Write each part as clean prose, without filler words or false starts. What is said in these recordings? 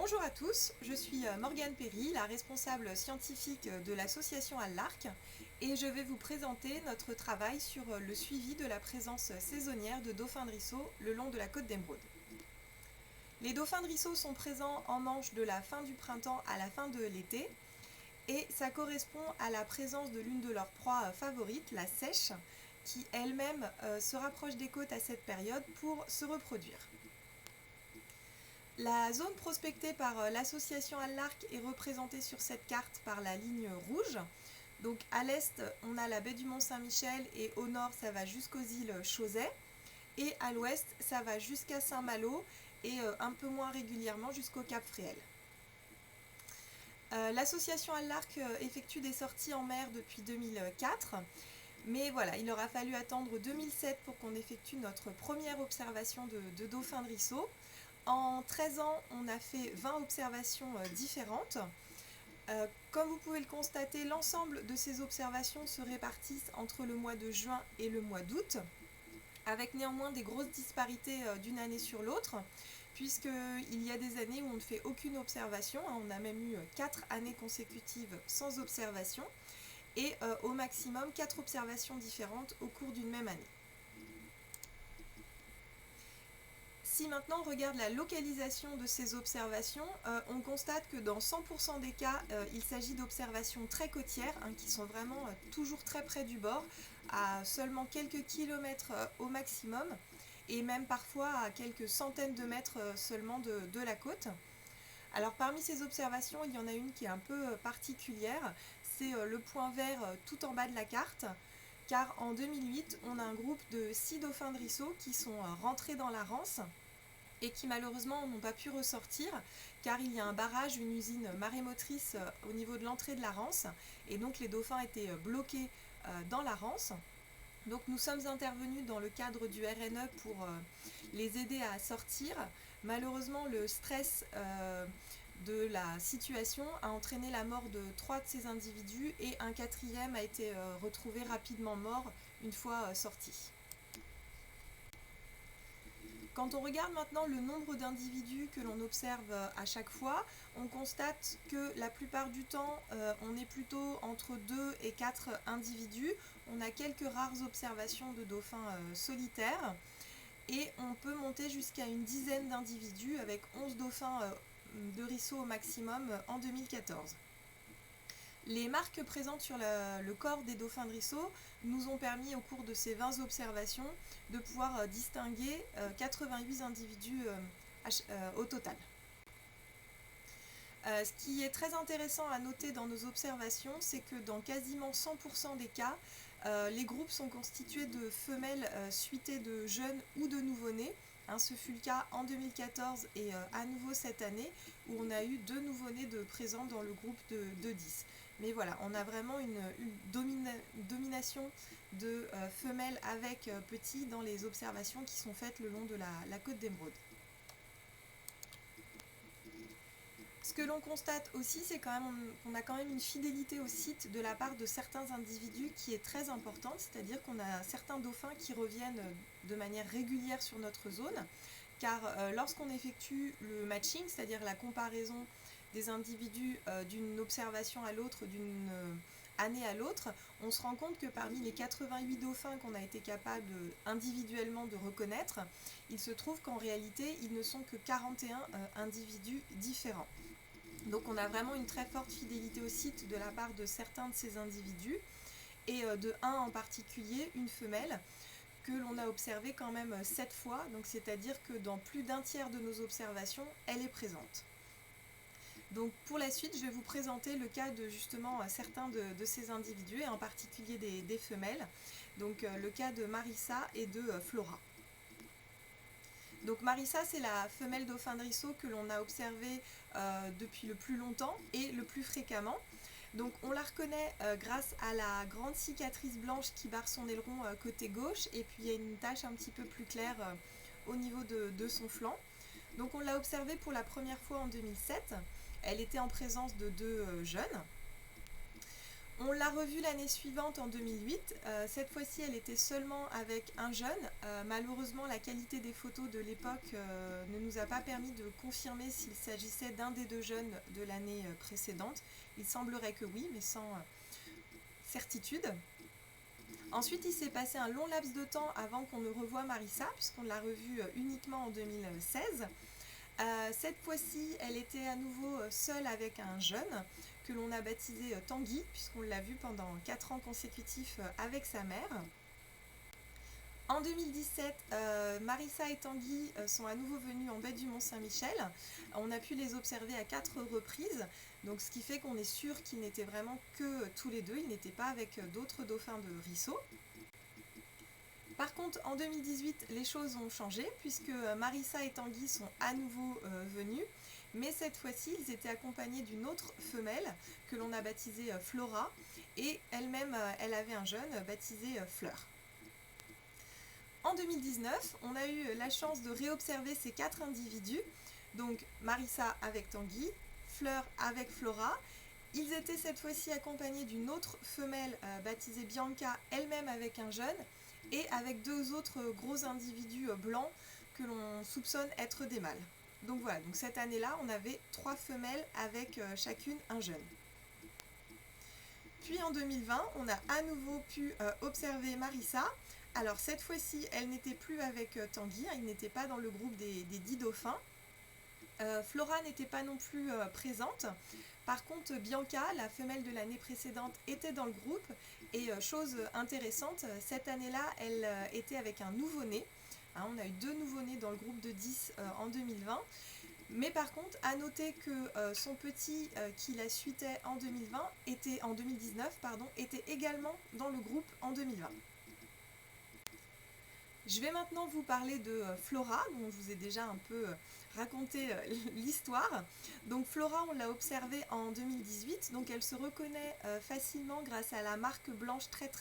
Bonjour à tous, je suis Morgane Perry, la responsable scientifique de l'association Al-Larc et je vais vous présenter notre travail sur le suivi de la présence saisonnière de dauphins de ruisseau le long de la côte d'Émeraude. Les dauphins de ruisseau sont présents en Manche de la fin du printemps à la fin de l'été et ça correspond à la présence de l'une de leurs proies favorites, la seiche, qui elle-même se rapproche des côtes à cette période pour se reproduire. La zone prospectée par l'association Al-Larc est représentée sur cette carte par la ligne rouge. Donc à l'est, on a la baie du Mont-Saint-Michel et au nord, ça va jusqu'aux îles Chausey. Et à l'ouest, ça va jusqu'à Saint-Malo et un peu moins régulièrement jusqu'au Cap Fréhel. L'association Al-Larc effectue des sorties en mer depuis 2004. Mais voilà, il aura fallu attendre 2007 pour qu'on effectue notre première observation de dauphins de ruisseau. En 13 ans, on a fait 20 observations différentes. Comme vous pouvez le constater, l'ensemble de ces observations se répartissent entre le mois de juin et le mois d'août, avec néanmoins des grosses disparités d'une année sur l'autre, puisqu'il y a des années où on ne fait aucune observation, on a même eu 4 années consécutives sans observation, et au maximum 4 observations différentes au cours d'une même année. Si maintenant on regarde la localisation de ces observations, on constate que dans 100% des cas, il s'agit d'observations très côtières, qui sont vraiment toujours très près du bord, à seulement quelques kilomètres au maximum, et même parfois à quelques centaines de mètres seulement de la côte. Alors parmi ces observations, il y en a une qui est un peu particulière, c'est le point vert tout en bas de la carte, car en 2008, on a un groupe de 6 dauphins de ruisseau qui sont rentrés dans la Rance et qui malheureusement n'ont pas pu ressortir car il y a un barrage, une usine marémotrice au niveau de l'entrée de la Rance et donc les dauphins étaient bloqués dans la Rance. Donc nous sommes intervenus dans le cadre du RNE pour les aider à sortir. Malheureusement le stress de la situation a entraîné la mort de 3 de ces individus et un 4e a été retrouvé rapidement mort une fois sorti. Quand on regarde maintenant le nombre d'individus que l'on observe à chaque fois, on constate que la plupart du temps, on est plutôt entre 2 et 4 individus. On a quelques rares observations de dauphins solitaires et on peut monter jusqu'à une dizaine d'individus avec 11 dauphins de ruisseau au maximum en 2014. Les marques présentes sur le corps des dauphins de ruisseau nous ont permis au cours de ces 20 observations de pouvoir distinguer 88 individus au total. Ce qui est très intéressant à noter dans nos observations, c'est que dans quasiment 100% des cas, les groupes sont constitués de femelles suitées de jeunes ou de nouveau-nés. Ce fut le cas en 2014 et à nouveau cette année où on a eu 2 nouveau-nés présents dans le groupe de 10. Mais voilà, on a vraiment une domination de femelles avec petits dans les observations qui sont faites le long de la côte d'Émeraude. Ce que l'on constate aussi, c'est qu'on a quand même une fidélité au site de la part de certains individus qui est très importante, c'est-à-dire qu'on a certains dauphins qui reviennent de manière régulière sur notre zone, car lorsqu'on effectue le matching, c'est-à-dire la comparaison des individus d'une observation à l'autre, d'une année à l'autre, on se rend compte que parmi les 88 dauphins qu'on a été capable individuellement de reconnaître, il se trouve qu'en réalité, ils ne sont que 41 individus différents. Donc on a vraiment une très forte fidélité au site de la part de certains de ces individus, et de un en particulier, une femelle, que l'on a observée quand même 7 fois, donc c'est-à-dire que dans plus d'un tiers de nos observations, elle est présente. Donc pour la suite, je vais vous présenter le cas de justement certains de ces individus, et en particulier des femelles, donc le cas de Marissa et de Flora. Donc Marissa, c'est la femelle dauphin de ruisseau que l'on a observée depuis le plus longtemps et le plus fréquemment. Donc on la reconnaît grâce à la grande cicatrice blanche qui barre son aileron côté gauche, et puis il y a une tache un petit peu plus claire au niveau de son flanc. Donc on l'a observée pour la première fois en 2007. Elle était en présence de 2 jeunes. On l'a revue l'année suivante en 2008. Cette fois-ci, elle était seulement avec un jeune. Malheureusement, la qualité des photos de l'époque ne nous a pas permis de confirmer s'il s'agissait d'un des deux jeunes de l'année précédente. Il semblerait que oui, mais sans certitude. Ensuite, il s'est passé un long laps de temps avant qu'on ne revoie Marissa, puisqu'on l'a revue uniquement en 2016. Cette fois-ci, elle était à nouveau seule avec un jeune que l'on a baptisé Tanguy, puisqu'on l'a vu pendant 4 ans consécutifs avec sa mère. En 2017, Marissa et Tanguy sont à nouveau venus en baie du Mont-Saint-Michel. On a pu les observer à 4 reprises, donc ce qui fait qu'on est sûr qu'ils n'étaient vraiment que tous les deux, ils n'étaient pas avec d'autres dauphins de Risso. Par contre, en 2018, les choses ont changé puisque Marissa et Tanguy sont à nouveau venus, mais cette fois-ci, ils étaient accompagnés d'une autre femelle que l'on a baptisée Flora, et elle-même, elle avait un jeune baptisé Fleur. En 2019, on a eu la chance de réobserver ces 4 individus, donc Marissa avec Tanguy, Fleur avec Flora. Ils étaient cette fois-ci accompagnés d'une autre femelle baptisée Bianca, elle-même avec un jeune, et avec 2 autres gros individus blancs que l'on soupçonne être des mâles. Donc voilà, donc cette année-là, on avait 3 femelles avec chacune un jeune. Puis en 2020, on a à nouveau pu observer Marissa. Alors cette fois-ci, elle n'était plus avec Tanguy, il n'était pas dans le groupe des 10 dauphins. Flora n'était pas non plus présente. Par contre, Bianca, la femelle de l'année précédente, était dans le groupe. Et chose intéressante, cette année-là, elle était avec un nouveau-né. Hein, on a eu 2 nouveau-nés dans le groupe de 10 en 2020. Mais par contre, à noter que son petit qui la suivait en 2019, était également dans le groupe en 2020. Je vais maintenant vous parler de Flora, dont je vous ai déjà un peu raconté l'histoire. Donc Flora, on l'a observée en 2018, donc elle se reconnaît facilement grâce à la marque blanche très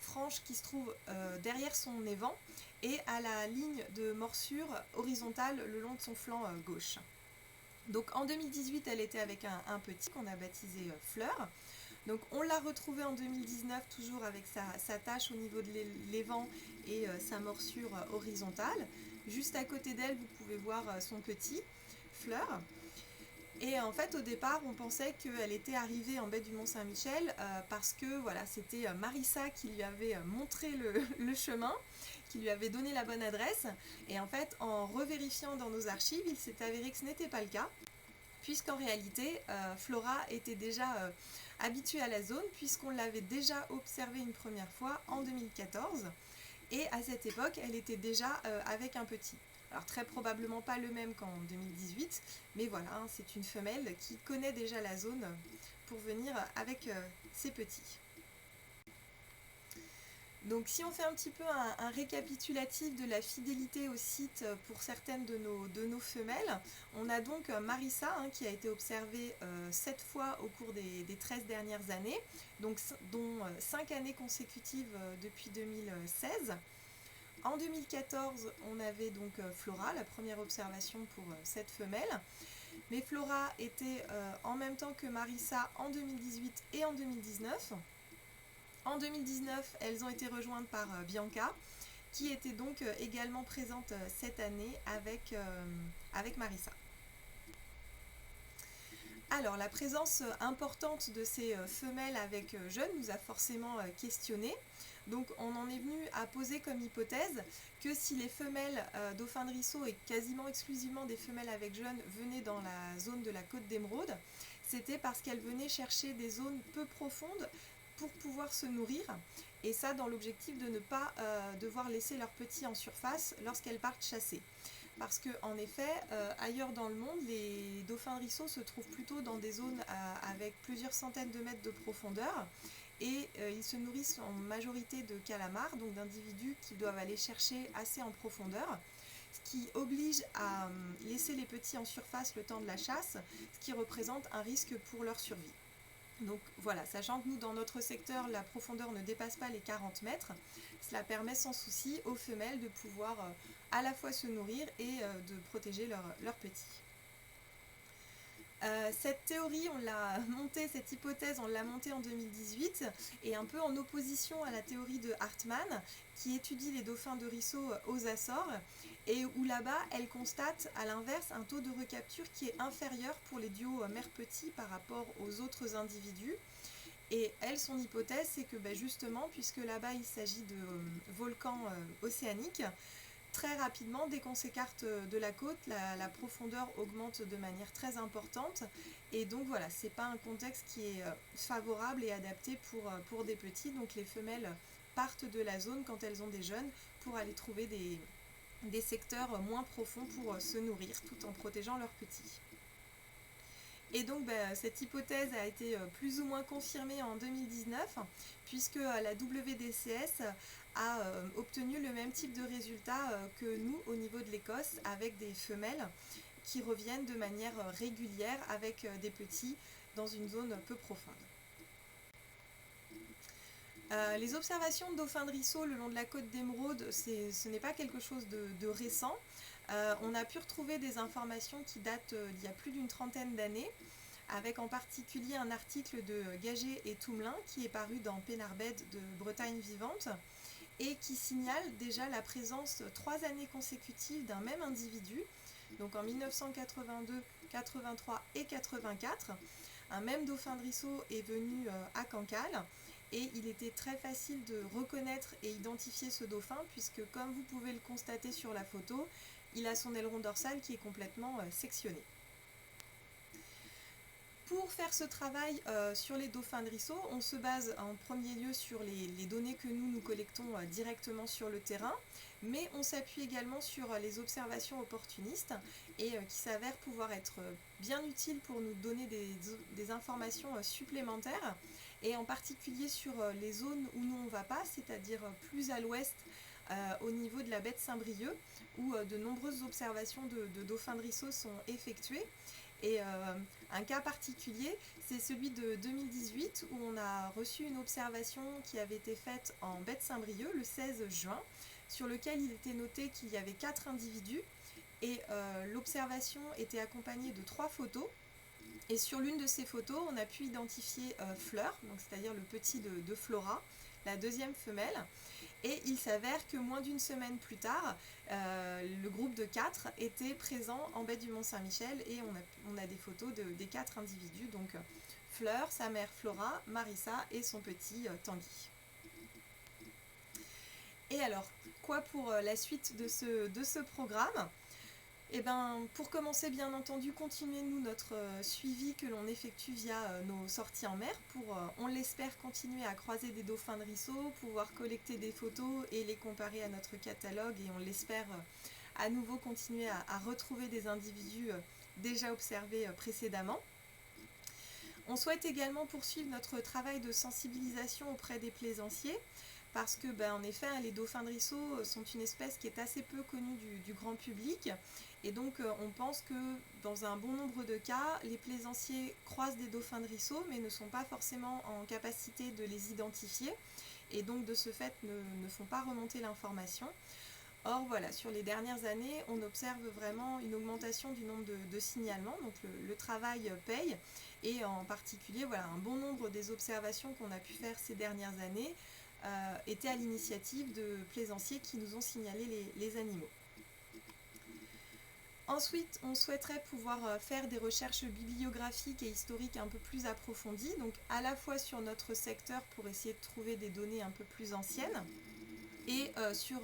franche qui se trouve derrière son évent et à la ligne de morsure horizontale le long de son flanc gauche. Donc en 2018, elle était avec un petit qu'on a baptisé Fleur. Donc on l'a retrouvée en 2019 toujours avec sa tache au niveau de l'évent et sa morsure horizontale. Juste à côté d'elle, vous pouvez voir son petit, Fleur. Et en fait, au départ, on pensait qu'elle était arrivée en baie du Mont-Saint-Michel parce que voilà, c'était Marissa qui lui avait montré le chemin, qui lui avait donné la bonne adresse. Et en fait, en revérifiant dans nos archives, il s'est avéré que ce n'était pas le cas, puisqu'en réalité, Flora était déjà habituée à la zone, puisqu'on l'avait déjà observée une première fois en 2014. Et à cette époque, elle était déjà avec un petit. Alors très probablement pas le même qu'en 2018, mais voilà, hein, c'est une femelle qui connaît déjà la zone pour venir avec ses petits. Donc si on fait un petit peu un récapitulatif de la fidélité au site pour certaines de nos femelles, on a donc Marissa qui a été observée 7 fois au cours des 13 dernières années, donc, dont 5 années consécutives depuis 2016. En 2014, on avait donc Flora, la première observation pour cette femelle. Mais Flora était en même temps que Marissa en 2018 et en 2019. En 2019, elles ont été rejointes par Bianca, qui était donc également présente cette année avec Marissa. Alors, la présence importante de ces femelles avec jeunes nous a forcément questionné. Donc, on en est venu à poser comme hypothèse que si les femelles dauphins de Risso et quasiment exclusivement des femelles avec jeunes venaient dans la zone de la Côte d'Émeraude, c'était parce qu'elles venaient chercher des zones peu profondes pour pouvoir se nourrir, et ça dans l'objectif de ne pas devoir laisser leurs petits en surface lorsqu'elles partent chasser. Parce qu'en effet, ailleurs dans le monde, les dauphins de Risso se trouvent plutôt dans des zones avec plusieurs centaines de mètres de profondeur, et ils se nourrissent en majorité de calamars, donc d'individus qui doivent aller chercher assez en profondeur, ce qui oblige à laisser les petits en surface le temps de la chasse, ce qui représente un risque pour leur survie. Donc voilà, sachant que nous, dans notre secteur, la profondeur ne dépasse pas les 40 mètres, cela permet sans souci aux femelles de pouvoir à la fois se nourrir et de protéger leurs petits. Cette théorie, on l'a montée, cette hypothèse, on l'a montée en 2018 et un peu en opposition à la théorie de Hartmann qui étudie les dauphins de ruisseau aux Açores et où là-bas, elle constate à l'inverse un taux de recapture qui est inférieur pour les duos mère-petit par rapport aux autres individus. Et elle, son hypothèse, c'est que justement, puisque là-bas il s'agit de volcans océaniques, très rapidement, dès qu'on s'écarte de la côte, la profondeur augmente de manière très importante. Et donc voilà, c'est pas un contexte qui est favorable et adapté pour des petits. Donc les femelles partent de la zone quand elles ont des jeunes pour aller trouver des secteurs moins profonds pour se nourrir tout en protégeant leurs petits. Et donc cette hypothèse a été plus ou moins confirmée en 2019 puisque la WDCS a obtenu le même type de résultat que nous au niveau de l'Écosse avec des femelles qui reviennent de manière régulière avec des petits dans une zone peu profonde. Les observations de dauphins de ruisseau le long de la côte d'Émeraude, ce n'est pas quelque chose de récent. On a pu retrouver des informations qui datent d'il y a plus d'une trentaine d'années, avec en particulier un article de Gagé et Toumelin qui est paru dans Penarbed de Bretagne vivante et qui signale déjà la présence 3 années consécutives d'un même individu, donc en 1982, 83 et 84. Un même dauphin de ruisseau est venu à Cancale et il était très facile de reconnaître et identifier ce dauphin puisque comme vous pouvez le constater sur la photo, il a son aileron dorsal qui est complètement sectionné. Pour faire ce travail sur les dauphins de ruisseau, on se base en premier lieu sur les données que nous collectons directement sur le terrain, mais on s'appuie également sur les observations opportunistes et qui s'avèrent pouvoir être bien utiles pour nous donner des informations supplémentaires, et en particulier sur les zones où nous on ne va pas, c'est-à-dire plus à l'ouest au niveau de la baie de Saint-Brieuc, où de nombreuses observations de dauphins de ruisseau sont effectuées. Et un cas particulier, c'est celui de 2018 où on a reçu une observation qui avait été faite en baie de Saint-Brieuc le 16 juin, sur lequel il était noté qu'il y avait 4 individus et l'observation était accompagnée de 3 photos. Et sur l'une de ces photos, on a pu identifier Fleur, c'est-à-dire le petit de Flora, la deuxième femelle. Et il s'avère que moins d'une semaine plus tard, le groupe de 4 était présent en baie du Mont-Saint-Michel et on a des photos des 4 individus, donc Fleur, sa mère Flora, Marissa et son petit Tanguy. Et alors, quoi pour la suite de ce programme ? Eh bien, pour commencer, bien entendu, continuez-nous notre suivi que l'on effectue via nos sorties en mer pour, on l'espère, continuer à croiser des dauphins de ruisseau, pouvoir collecter des photos et les comparer à notre catalogue et on l'espère à nouveau continuer à retrouver des individus déjà observés précédemment. On souhaite également poursuivre notre travail de sensibilisation auprès des plaisanciers parce que, en effet, les dauphins de ruisseau sont une espèce qui est assez peu connue du grand public. Et donc on pense que dans un bon nombre de cas, les plaisanciers croisent des dauphins de ruisseau mais ne sont pas forcément en capacité de les identifier et donc de ce fait ne font pas remonter l'information. Or voilà, sur les dernières années, on observe vraiment une augmentation du nombre de signalements, donc le travail paye et en particulier voilà, un bon nombre des observations qu'on a pu faire ces dernières années étaient à l'initiative de plaisanciers qui nous ont signalé les animaux. Ensuite, on souhaiterait pouvoir faire des recherches bibliographiques et historiques un peu plus approfondies, donc à la fois sur notre secteur pour essayer de trouver des données un peu plus anciennes, et sur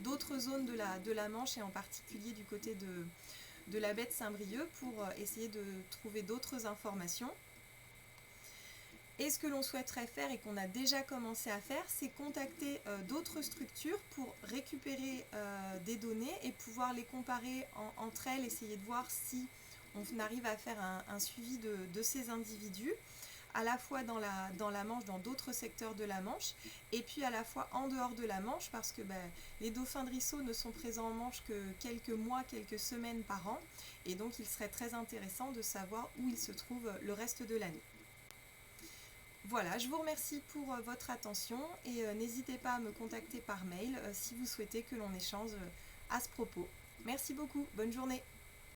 d'autres zones de la Manche, et en particulier du côté de la baie de Saint-Brieuc, pour essayer de trouver d'autres informations. Et ce que l'on souhaiterait faire et qu'on a déjà commencé à faire, c'est contacter d'autres structures pour récupérer des données et pouvoir les comparer entre elles, essayer de voir si on arrive à faire un suivi de ces individus, à la fois dans la Manche, dans d'autres secteurs de la Manche, et puis à la fois en dehors de la Manche, parce que les dauphins de ruisseau ne sont présents en Manche que quelques mois, quelques semaines par an, et donc il serait très intéressant de savoir où ils se trouvent le reste de l'année. Voilà, je vous remercie pour votre attention et n'hésitez pas à me contacter par mail si vous souhaitez que l'on échange à ce propos. Merci beaucoup, bonne journée.